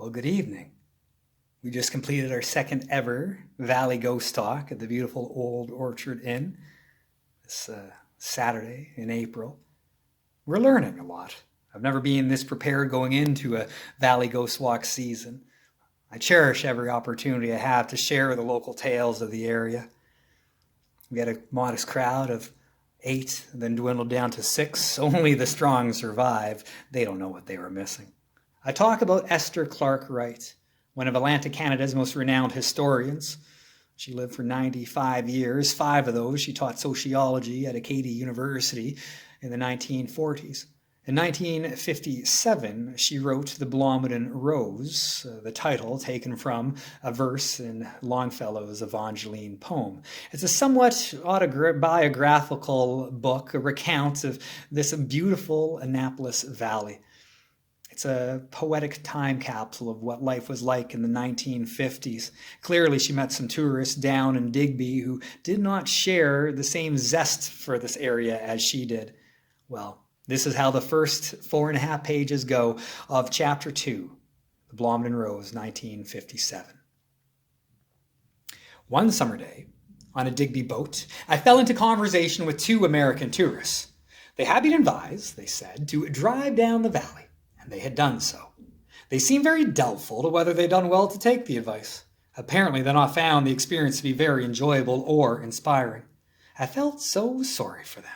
Well, good evening. We just completed our second ever Valley Ghost Talk at the beautiful Old Orchard Inn this Saturday in April. We're learning a lot. I've never been this prepared going into a Valley Ghost Walk season. I cherish every opportunity I have to share the local tales of the area. We had a modest crowd of 8, then dwindled down to 6. Only the strong survive. They don't know what they were missing. I talk about Ester Clark Wright, one of Atlantic Canada's most renowned historians. She lived for 95 years. 5 of those she taught sociology at Acadia University in the 1940s. In 1957, she wrote the Blomidon Rose, the title taken from a verse in Longfellow's Evangeline poem. It's a somewhat autobiographical book, a recount of this beautiful Annapolis Valley. It's a poetic time capsule of what life was like in the 1950s. Clearly, she met some tourists down in Digby who did not share the same zest for this area as she did. Well, this is how the first 4.5 pages go of Chapter 2, The Blomidon Rose, 1957. One summer day, on a Digby boat, I fell into conversation with 2 American tourists. They had been advised, they said, to drive down the valley. And they had done so. They seemed very doubtful to whether they'd done well to take the advice. Apparently, they'd not found the experience to be very enjoyable or inspiring. I felt so sorry for them.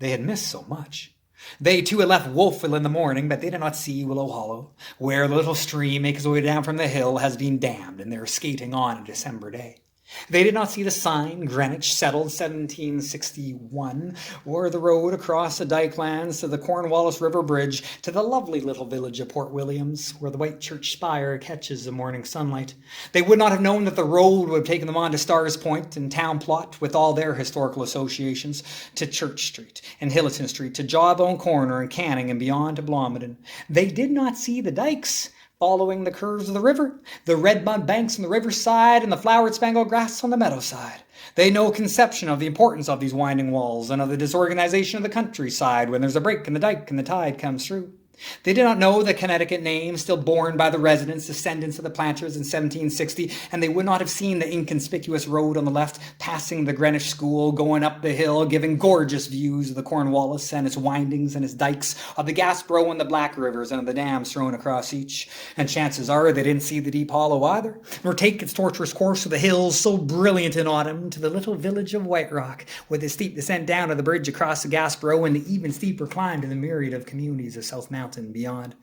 They had missed so much. They too had left Wolfville in the morning, but they did not see Willow Hollow, where the little stream making its way down from the hill has been dammed, and they are skating on a December day. They did not see the sign, Greenwich settled 1761, or the road across the Dykelands to the Cornwallis River Bridge to the lovely little village of Port Williams, where the white church spire catches the morning sunlight. They would not have known that the road would have taken them on to Stars Point and Town Plot, with all their historical associations, to Church Street and Hylleton Street, to Jawbone Corner and Canning and beyond to Blomidon. They did not see the dikes, following the curves of the river, the red mud banks on the riverside, and the flowered spangled grass on the meadowside. They had no conception of the importance of these winding walls and of the disorganization of the countryside when there's a break in the dike and the tide comes through. They did not know the Connecticut name still borne by the residents, descendants of the planters in 1760, and they would not have seen the inconspicuous road on the left, passing the Greenwich School, going up the hill, giving gorgeous views of the Cornwallis and its windings and its dikes, of the Gaspereau and the Black Rivers, and of the dams thrown across each. And chances are they didn't see the deep hollow either, nor take its tortuous course of the hills so brilliant in autumn to the little village of White Rock, with its steep descent down to the bridge across the Gaspereau and the even steeper climb to the myriad of communities of South Mountain and beyond.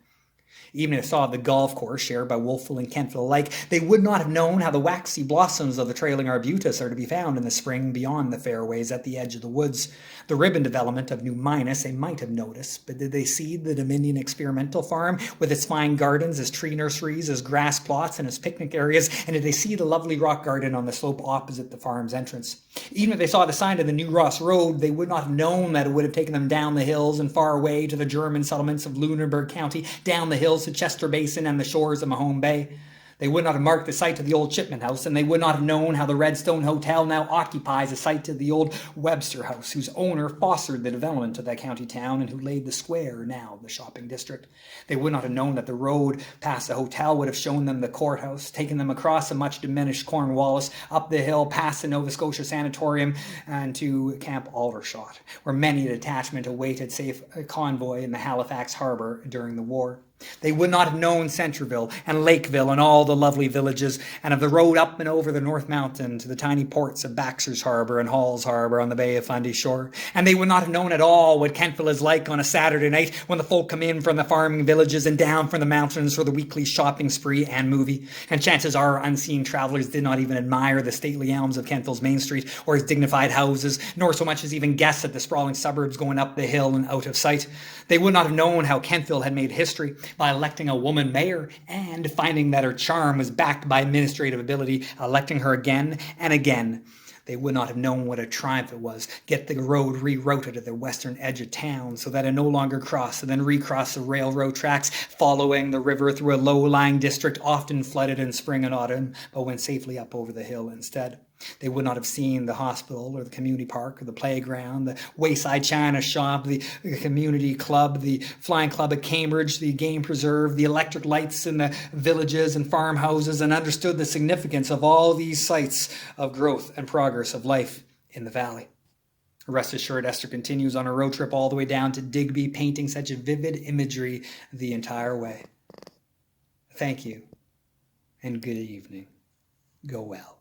Even if they saw the golf course shared by Wolfville and Kentville alike, they would not have known how the waxy blossoms of the trailing arbutus are to be found in the spring beyond the fairways at the edge of the woods. The ribbon development of New Minas they might have noticed, but did they see the Dominion Experimental Farm with its fine gardens, its tree nurseries, its grass plots, and its picnic areas, and did they see the lovely rock garden on the slope opposite the farm's entrance? Even if they saw the sign of the New Ross Road, they would not have known that it would have taken them down the hills and far away to the German settlements of Lunenburg County, down the hills to Chester Basin and the shores of Mahone Bay. They would not have marked the site of the old Chipman House, and they would not have known how the Redstone Hotel now occupies the site of the old Webster House, whose owner fostered the development of that county town and who laid the square, now the shopping district. They would not have known that the road past the hotel would have shown them the courthouse, taken them across a much diminished Cornwallis, up the hill past the Nova Scotia Sanatorium, and to Camp Aldershot, where many a detachment awaited safe convoy in the Halifax harbour during the war. They would not have known Centreville and Lakeville and all the lovely villages, and of the road up and over the North Mountain to the tiny ports of Baxter's Harbour and Hall's Harbour on the Bay of Fundy shore. And they would not have known at all what Kentville is like on a Saturday night when the folk come in from the farming villages and down from the mountains for the weekly shopping spree and movie. And chances are unseen travellers did not even admire the stately elms of Kentville's Main Street or its dignified houses, nor so much as even guess at the sprawling suburbs going up the hill and out of sight. They would not have known how Kentville had made history by electing a woman mayor and, finding that her charm was backed by administrative ability, electing her again and again. They would not have known what a triumph it was, get the road rerouted at the western edge of town so that it no longer crossed and then recrossed the railroad tracks, following the river through a low-lying district often flooded in spring and autumn, but went safely up over the hill instead. They would not have seen the hospital or the community park or the playground, the wayside china shop, the community club, the flying club at Cambridge, the game preserve, the electric lights in the villages and farmhouses, and understood the significance of all these sites of growth and progress of life in the valley. Rest assured, Esther continues on her road trip all the way down to Digby, painting such vivid imagery the entire way. Thank you, and good evening. Go well.